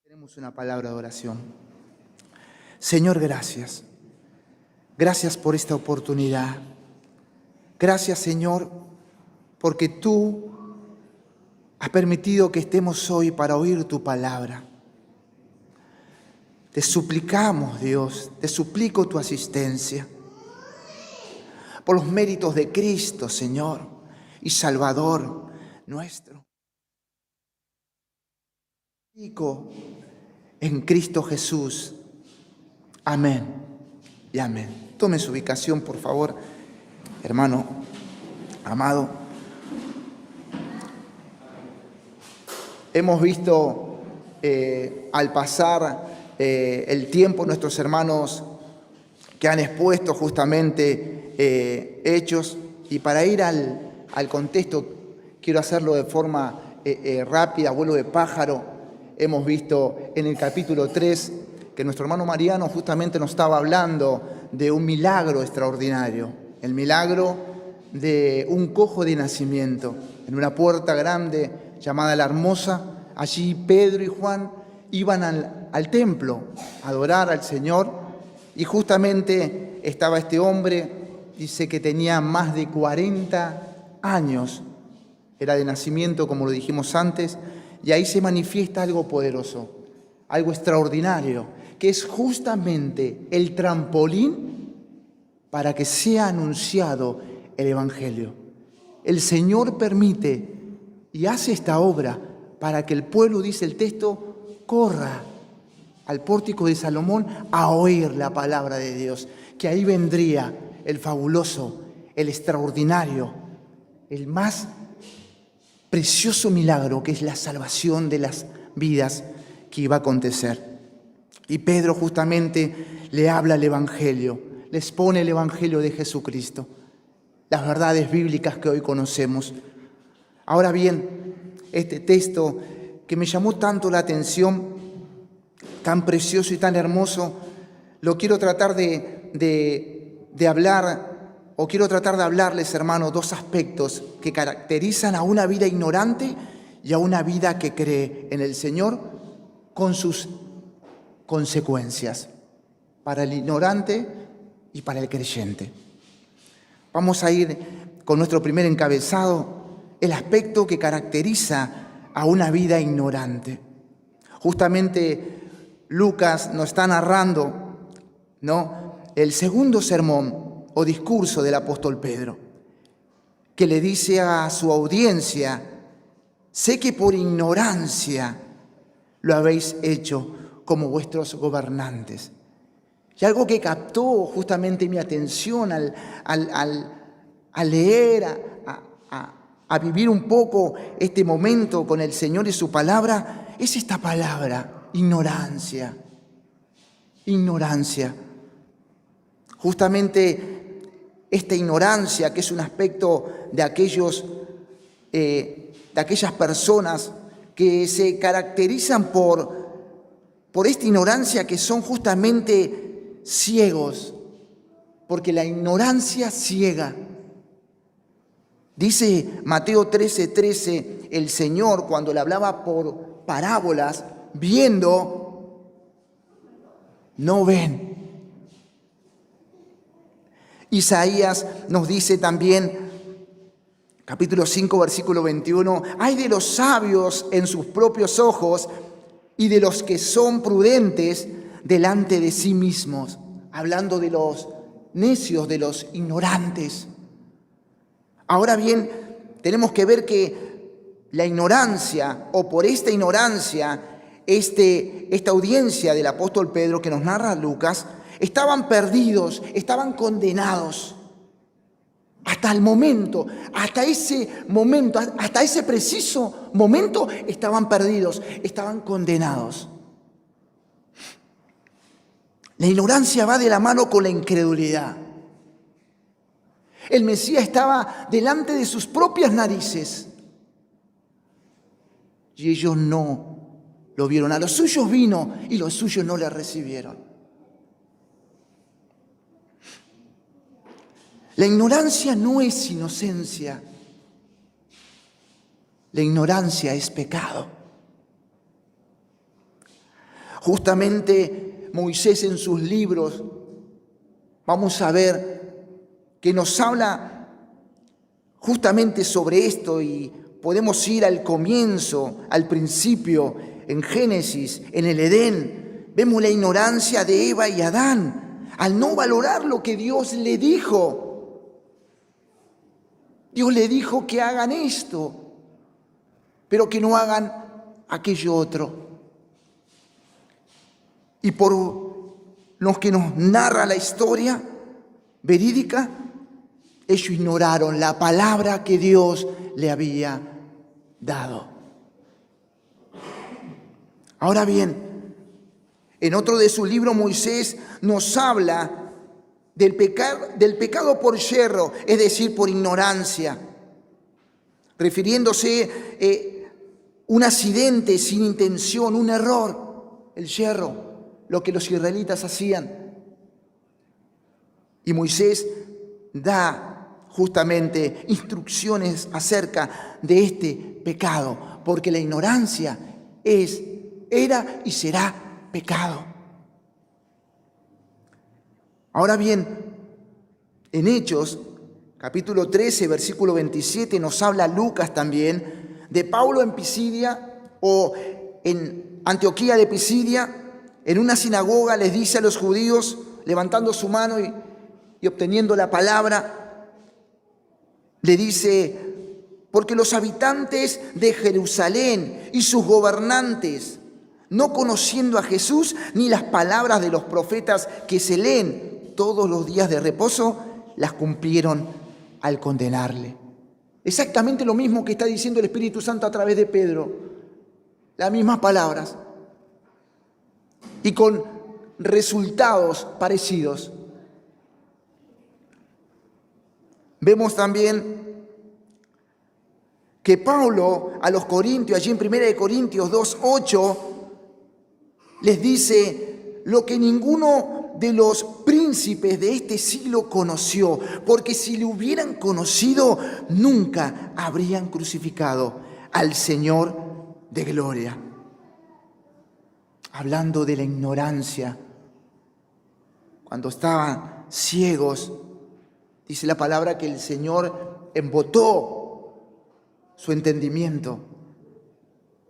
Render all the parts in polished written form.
Tenemos una palabra de oración. Señor, gracias. Gracias por esta oportunidad. Gracias, Señor, porque tú has permitido que estemos hoy para oír tu palabra. Te suplicamos, Dios, te suplico tu asistencia. Por los méritos de Cristo, Señor, y Salvador nuestro. En Cristo Jesús. Amén y amén. Tome su ubicación, por favor, hermano amado. Hemos visto al pasar el tiempo nuestros hermanos que han expuesto justamente hechos, y para ir al contexto quiero hacerlo de forma rápida, vuelo de pájaro. Hemos visto en el capítulo 3 que nuestro hermano Mariano justamente nos estaba hablando de un milagro extraordinario, el milagro de un cojo de nacimiento. En una puerta grande llamada La Hermosa, allí Pedro y Juan iban al templo a adorar al Señor, y justamente estaba este hombre, dice que tenía más de 40 años, era de nacimiento, como lo dijimos antes, y ahí se manifiesta algo poderoso, algo extraordinario, que es justamente el trampolín para que sea anunciado el Evangelio. El Señor permite y hace esta obra para que el pueblo, dice el texto, corra al pórtico de Salomón a oír la palabra de Dios, que ahí vendría el fabuloso, el extraordinario, el más precioso milagro, que es la salvación de las vidas que iba a acontecer. Y Pedro justamente le habla el Evangelio, les pone el Evangelio de Jesucristo, las verdades bíblicas que hoy conocemos. Ahora bien, este texto que me llamó tanto la atención, tan precioso y tan hermoso, lo quiero tratar de hablar, o quiero tratar de hablarles, hermanos, dos aspectos que caracterizan a una vida ignorante y a una vida que cree en el Señor, con sus consecuencias para el ignorante y para el creyente. Vamos a ir con nuestro primer encabezado, el aspecto que caracteriza a una vida ignorante. Justamente Lucas nos está narrando, ¿no?, el segundo sermón o discurso del apóstol Pedro, que le dice a su audiencia: sé que por ignorancia lo habéis hecho como vuestros gobernantes. Y algo que captó justamente mi atención al leer, a vivir un poco este momento con el Señor y su palabra, es esta palabra, ignorancia. Ignorancia. Justamente esta ignorancia, que es un aspecto de aquellas personas que se caracterizan por esta ignorancia, que son justamente ciegos, porque la ignorancia ciega. Dice Mateo 13:13, el Señor, cuando le hablaba por parábolas, viendo, no ven. Isaías nos dice también, capítulo 5, versículo 21, hay de los sabios en sus propios ojos y de los que son prudentes delante de sí mismos, hablando de los necios, de los ignorantes. Ahora bien, tenemos que ver que la ignorancia, o por esta ignorancia, esta audiencia del apóstol Pedro que nos narra Lucas, estaban perdidos, estaban condenados. Hasta el momento, hasta ese preciso momento, estaban perdidos, estaban condenados. La ignorancia va de la mano con la incredulidad. El Mesías estaba delante de sus propias narices y ellos no lo vieron. A los suyos vino y los suyos no le recibieron. La ignorancia no es inocencia. La ignorancia es pecado. Justamente Moisés en sus libros, vamos a ver que nos habla justamente sobre esto, y podemos ir al comienzo, al principio, en Génesis, en el Edén. Vemos la ignorancia de Eva y Adán al no valorar lo que Dios le dijo. Dios le dijo que hagan esto, pero que no hagan aquello otro. Y por los que nos narra la historia verídica, ellos ignoraron la palabra que Dios le había dado. Ahora bien, en otro de sus libros Moisés nos habla del pecado por yerro, es decir, por ignorancia, refiriéndose a un accidente sin intención, un error, el yerro, lo que los israelitas hacían. Y Moisés da justamente instrucciones acerca de este pecado, porque la ignorancia era y será pecado. Ahora bien, en Hechos, capítulo 13, versículo 27, nos habla Lucas también de Pablo en Pisidia, o en Antioquía de Pisidia. En una sinagoga les dice a los judíos, levantando su mano y obteniendo la palabra, le dice: porque los habitantes de Jerusalén y sus gobernantes, no conociendo a Jesús ni las palabras de los profetas que se leen todos los días de reposo, las cumplieron al condenarle. Exactamente lo mismo que está diciendo el Espíritu Santo a través de Pedro, las mismas palabras, y con resultados parecidos. Vemos también que Pablo a los Corintios, allí en 1 Corintios 2:8, les dice lo que ninguno de los príncipes de este siglo conoció, porque si lo hubieran conocido, nunca habrían crucificado al Señor de gloria. Hablando de la ignorancia, cuando estaban ciegos, dice la palabra que el Señor embotó su entendimiento.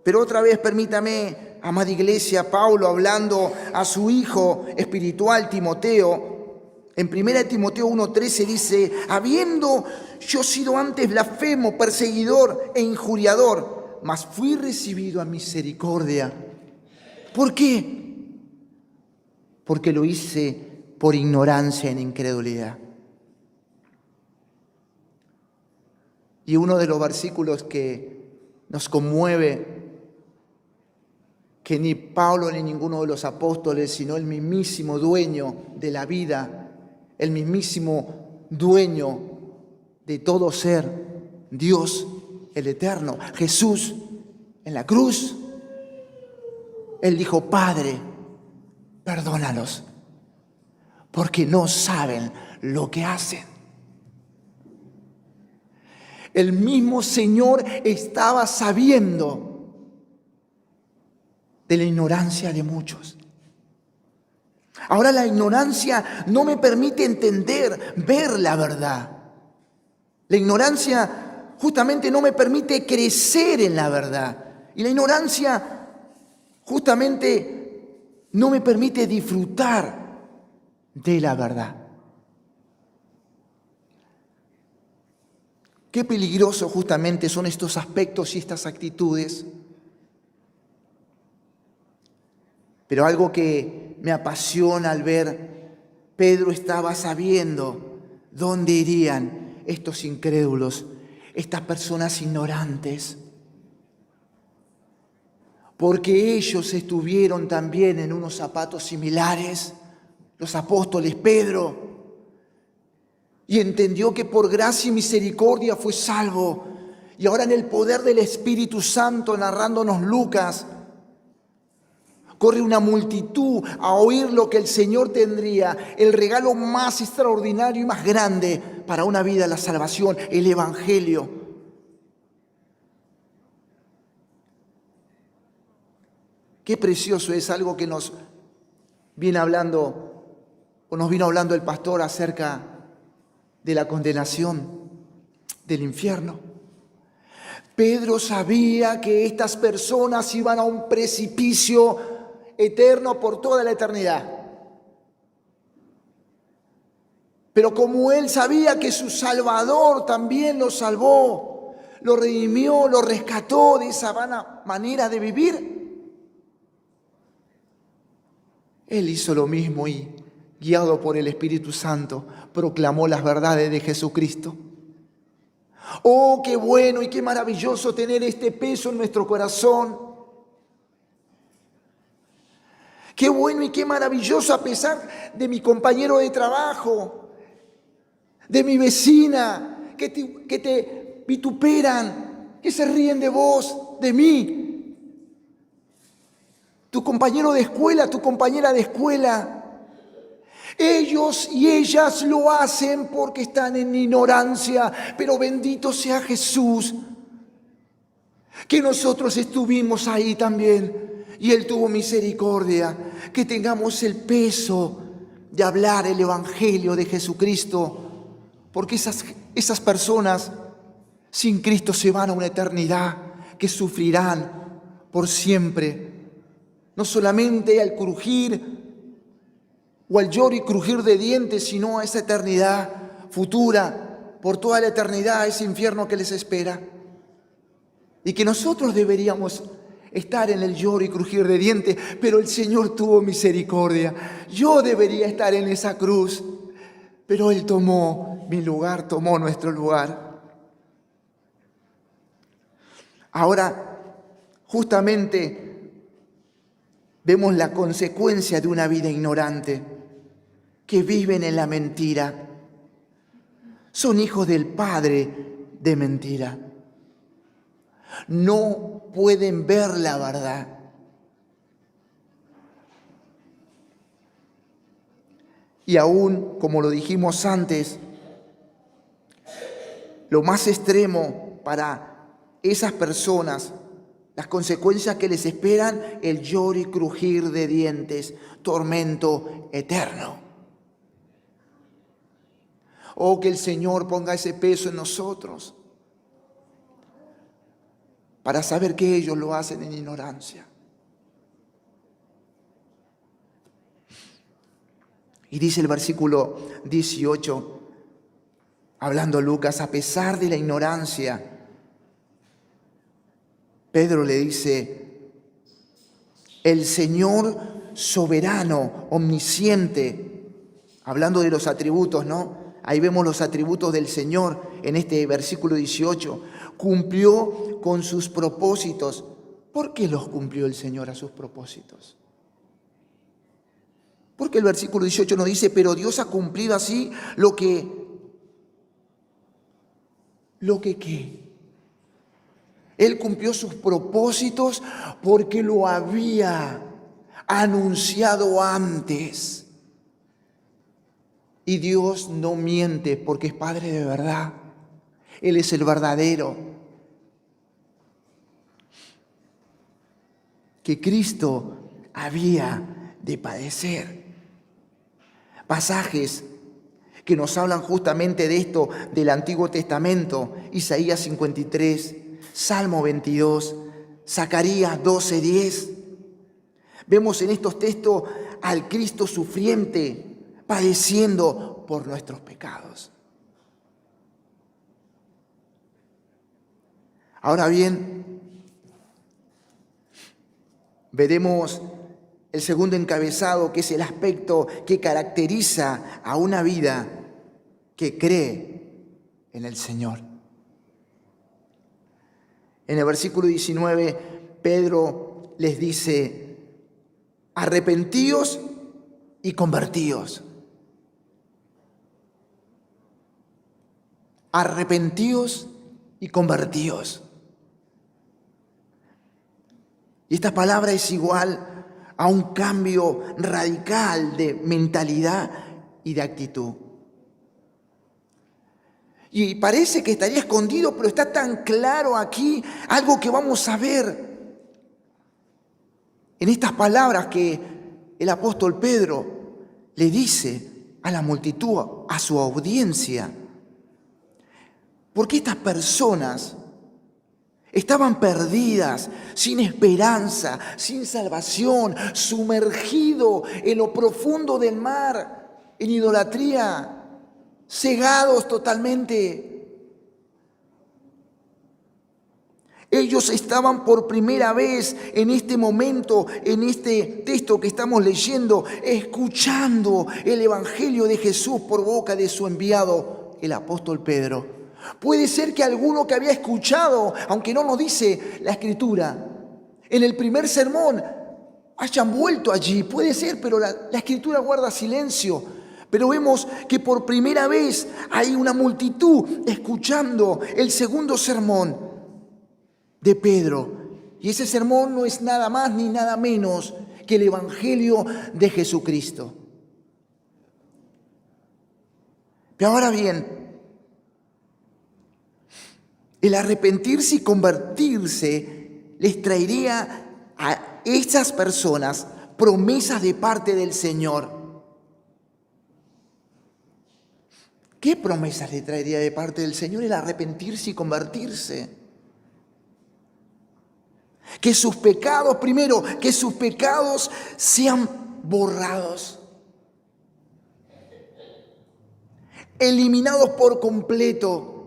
Pero otra vez, permítame, amada iglesia, Pablo hablando a su hijo espiritual Timoteo, en 1 Timoteo 1:13 dice: habiendo yo sido antes blasfemo, perseguidor e injuriador, mas fui recibido a misericordia. ¿Por qué? Porque lo hice por ignorancia en incredulidad. Y uno de los versículos que nos conmueve, que ni Pablo ni ninguno de los apóstoles, sino el mismísimo dueño de la vida, el mismísimo dueño de todo ser, Dios el Eterno, Jesús en la cruz, Él dijo: Padre, perdónalos, porque no saben lo que hacen. El mismo Señor estaba sabiendo de la ignorancia de muchos. Ahora, la ignorancia no me permite entender, ver la verdad. La ignorancia justamente no me permite crecer en la verdad. Y la ignorancia justamente no me permite disfrutar de la verdad. Qué peligroso justamente son estos aspectos y estas actitudes. Pero algo que me apasiona al ver, Pedro estaba sabiendo dónde irían estos incrédulos, estas personas ignorantes, porque ellos estuvieron también en unos zapatos similares, los apóstoles, Pedro, y entendió que por gracia y misericordia fue salvo. Y ahora, en el poder del Espíritu Santo, narrándonos Lucas, corre una multitud a oír lo que el Señor tendría, el regalo más extraordinario y más grande para una vida, la salvación, el Evangelio. Qué precioso es algo que nos viene hablando, o nos vino hablando el pastor acerca de la condenación del infierno. Pedro sabía que estas personas iban a un precipicio eterno por toda la eternidad. Pero como él sabía que su Salvador también lo salvó, lo redimió, lo rescató de esa vana manera de vivir, él hizo lo mismo y, guiado por el Espíritu Santo, proclamó las verdades de Jesucristo. Oh, qué bueno y qué maravilloso tener este peso en nuestro corazón. Qué bueno y qué maravilloso, a pesar de mi compañero de trabajo, de mi vecina, que te vituperan, que se ríen de vos, de mí. Tu compañero de escuela, tu compañera de escuela. Ellos y ellas lo hacen porque están en ignorancia, pero bendito sea Jesús, que nosotros estuvimos ahí también y Él tuvo misericordia, que tengamos el peso de hablar el Evangelio de Jesucristo, porque esas personas sin Cristo se van a una eternidad que sufrirán por siempre. No solamente al crujir o al lloro y crujir de dientes, sino a esa eternidad futura, por toda la eternidad, ese infierno que les espera. Y que nosotros deberíamos estar en el lloro y crujir de dientes, pero el Señor tuvo misericordia. Yo debería estar en esa cruz, pero Él tomó mi lugar, tomó nuestro lugar. Ahora, justamente, vemos la consecuencia de una vida ignorante, que viven en la mentira. Son hijos del padre de mentira. No pueden ver la verdad. Y aún, como lo dijimos antes, lo más extremo para esas personas, las consecuencias que les esperan, el lloro y crujir de dientes, tormento eterno. Oh, que el Señor ponga ese peso en nosotros para saber que ellos lo hacen en ignorancia. Y dice el versículo 18, hablando Lucas, a pesar de la ignorancia, Pedro le dice, el Señor soberano, omnisciente, hablando de los atributos, ¿no? Ahí vemos los atributos del Señor en este versículo 18. Cumplió con sus propósitos. ¿Por qué los cumplió el Señor a sus propósitos? Porque el versículo 18 nos dice, pero Dios ha cumplido así lo que ¿qué? Él cumplió sus propósitos porque lo había anunciado antes. Y Dios no miente porque es Padre de verdad. Él es el verdadero. Que Cristo había de padecer. Pasajes que nos hablan justamente de esto del Antiguo Testamento. Isaías 53, Salmo 22, Zacarías 12:10. Vemos en estos textos al Cristo sufriente, padeciendo por nuestros pecados. Ahora bien, veremos el segundo encabezado, que es el aspecto que caracteriza a una vida que cree en el Señor. En el versículo 19, Pedro les dice, arrepentíos y convertíos. Arrepentíos y convertíos. Y esta palabra es igual a un cambio radical de mentalidad y de actitud. Y parece que estaría escondido, pero está tan claro aquí algo que vamos a ver. en estas palabras que el apóstol Pedro le dice a la multitud, a su audiencia. Porque estas personas estaban perdidas, sin esperanza, sin salvación, sumergidos en lo profundo del mar, en idolatría, cegados totalmente. Ellos estaban por primera vez en este momento, en este texto que estamos leyendo, escuchando el Evangelio de Jesús por boca de su enviado, el apóstol Pedro. Puede ser que alguno que había escuchado, aunque no nos dice la Escritura, en el primer sermón hayan vuelto allí. Puede ser, pero la Escritura guarda silencio. Pero vemos que por primera vez hay una multitud escuchando el segundo sermón de Pedro. Y ese sermón no es nada más ni nada menos que el Evangelio de Jesucristo. Pero ahora bien, el arrepentirse y convertirse les traería a esas personas promesas de parte del Señor. ¿Qué promesas le traería de parte del Señor el arrepentirse y convertirse? Que sus pecados, primero, que sus pecados sean borrados, eliminados por completo.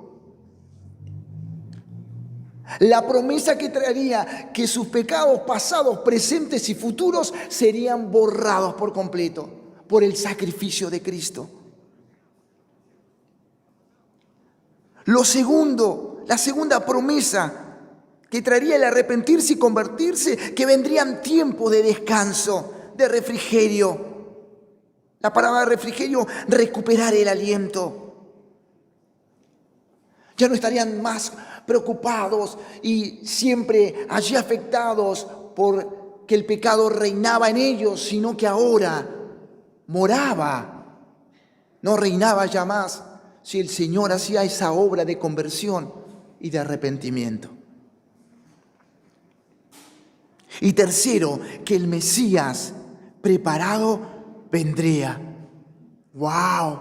La promesa que traería que sus pecados pasados, presentes y futuros serían borrados por completo por el sacrificio de Cristo. Lo segundo, la segunda promesa que traería el arrepentirse y convertirse, que vendrían tiempos de descanso, de refrigerio. La palabra refrigerio, recuperar el aliento. Ya no estarían más preocupados y siempre allí afectados por que el pecado reinaba en ellos, sino que ahora moraba, no reinaba ya más, si el Señor hacía esa obra de conversión y de arrepentimiento. Y tercero, que el Mesías preparado vendría. ¡Wow!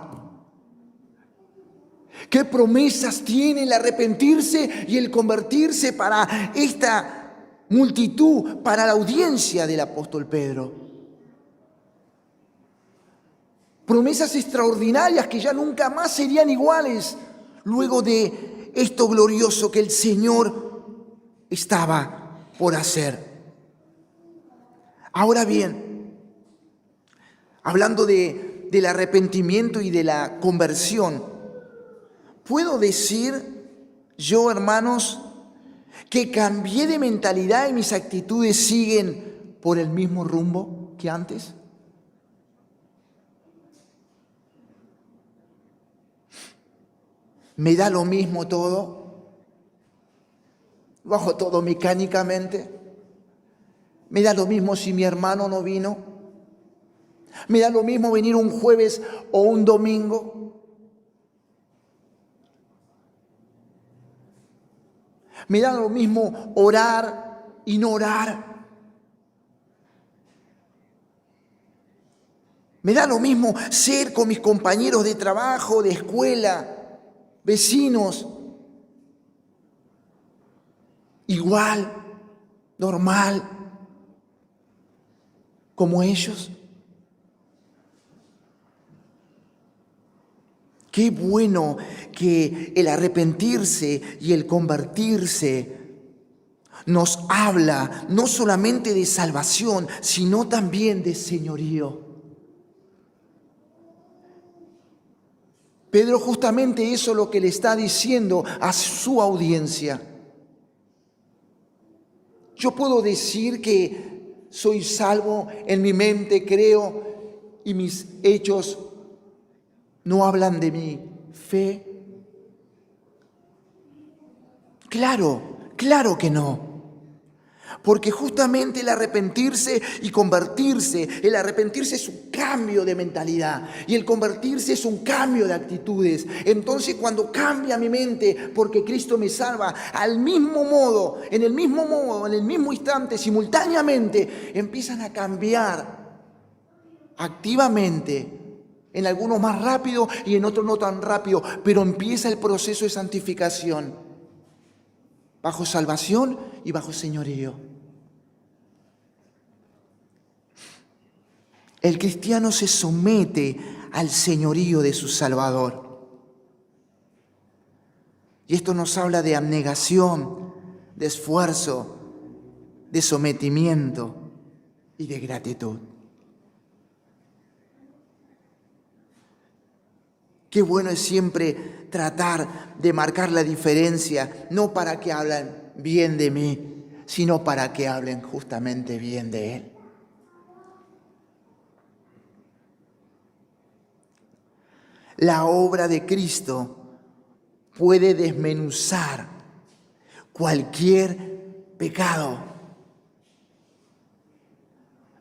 ¿Qué promesas tiene el arrepentirse y el convertirse para esta multitud, para la audiencia del apóstol Pedro? Promesas extraordinarias que ya nunca más serían iguales luego de esto glorioso que el Señor estaba por hacer. Ahora bien, hablando del arrepentimiento y de la conversión, ¿puedo decir yo, hermanos, que cambié de mentalidad y mis actitudes siguen por el mismo rumbo que antes? ¿Me da lo mismo todo? ¿Lo hago todo mecánicamente? ¿Me da lo mismo si mi hermano no vino? ¿Me da lo mismo venir un jueves o un domingo? ¿Me da lo mismo orar y no orar? ¿Me da lo mismo ser con mis compañeros de trabajo, de escuela, vecinos? Igual, normal, como ellos. Qué bueno que el arrepentirse y el convertirse nos habla no solamente de salvación, sino también de señorío. Pedro justamente eso es lo que le está diciendo a su audiencia. Yo puedo decir que soy salvo, en mi mente creo y mis hechos no hablan de mi fe. Claro que no. Porque justamente el arrepentirse y convertirse, el arrepentirse es un cambio de mentalidad y el convertirse es un cambio de actitudes. Entonces cuando cambia mi mente porque Cristo me salva, al mismo modo, en el mismo instante, simultáneamente, empiezan a cambiar activamente. En algunos más rápido y en otros no tan rápido, pero empieza el proceso de santificación bajo salvación y bajo señorío. El cristiano se somete al señorío de su Salvador. Y esto nos habla de abnegación, de esfuerzo, de sometimiento y de gratitud. Qué bueno es siempre tratar de marcar la diferencia, no para que hablen bien de mí, sino para que hablen justamente bien de Él. La obra de Cristo puede desmenuzar cualquier pecado.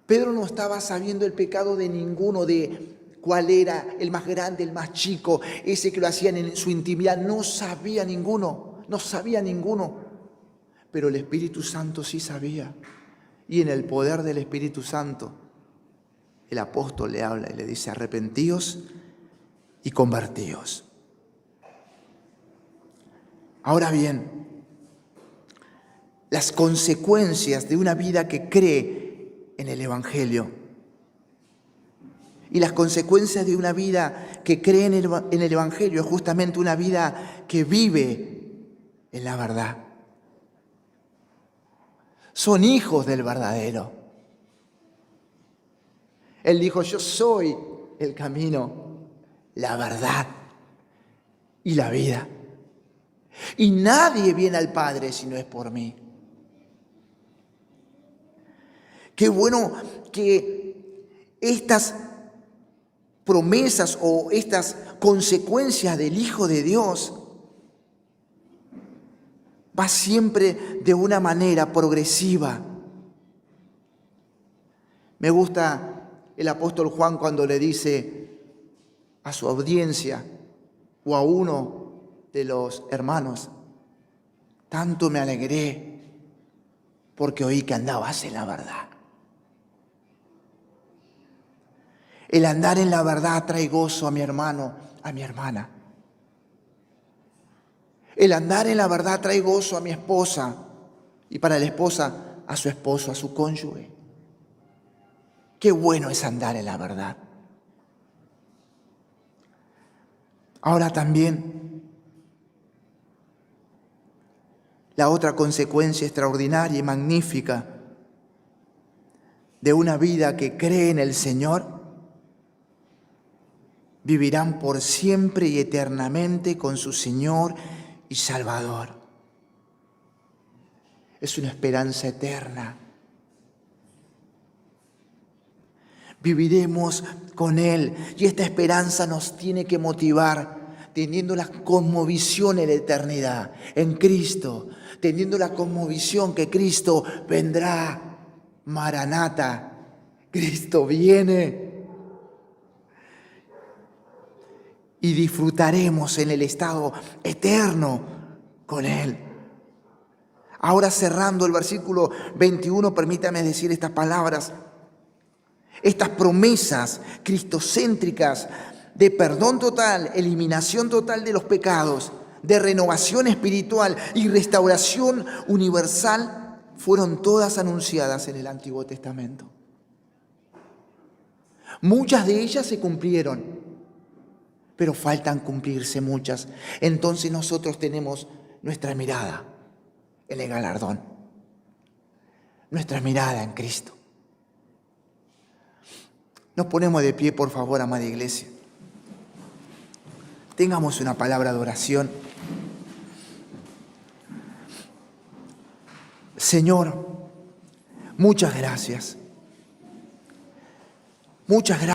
Pedro no estaba sabiendo el pecado de ninguno, de cuál era el más grande, el más chico, ese que lo hacían en su intimidad. No sabía ninguno. Pero el Espíritu Santo sí sabía. Y en el poder del Espíritu Santo, el apóstol le habla y le dice: arrepentíos y convertíos. Ahora bien, las consecuencias de una vida que cree en el Evangelio y las consecuencias de una vida que cree en el Evangelio es justamente una vida que vive en la verdad. Son hijos del verdadero. Él dijo: yo soy el camino, la verdad y la vida. Y nadie viene al Padre si no es por mí. Qué bueno que estas promesas o estas consecuencias del Hijo de Dios va siempre de una manera progresiva. Me gusta el apóstol Juan cuando le dice a su audiencia o a uno de los hermanos: tanto me alegré porque oí que andabas en la verdad. El andar en la verdad trae gozo a mi hermano, a mi hermana. El andar en la verdad trae gozo a mi esposa y para la esposa a su esposo, a su cónyuge. Qué bueno es andar en la verdad. Ahora también, la otra consecuencia extraordinaria y magnífica de una vida que cree en el Señor: vivirán por siempre y eternamente con su Señor y Salvador. Es una esperanza eterna. Viviremos con Él y esta esperanza nos tiene que motivar, teniendo la cosmovisión en la eternidad, en Cristo, teniendo la cosmovisión que Cristo vendrá. Maranata, Cristo viene. Y disfrutaremos en el estado eterno con Él. Ahora, cerrando el versículo 21, permítame decir estas palabras. Estas promesas cristocéntricas de perdón total, eliminación total de los pecados, de renovación espiritual y restauración universal fueron todas anunciadas en el Antiguo Testamento. Muchas de ellas se cumplieron, pero faltan cumplirse muchas. Entonces nosotros tenemos nuestra mirada en el galardón, nuestra mirada en Cristo. Nos ponemos de pie, por favor, amada iglesia. Tengamos una palabra de oración. Señor, muchas gracias. Muchas gracias.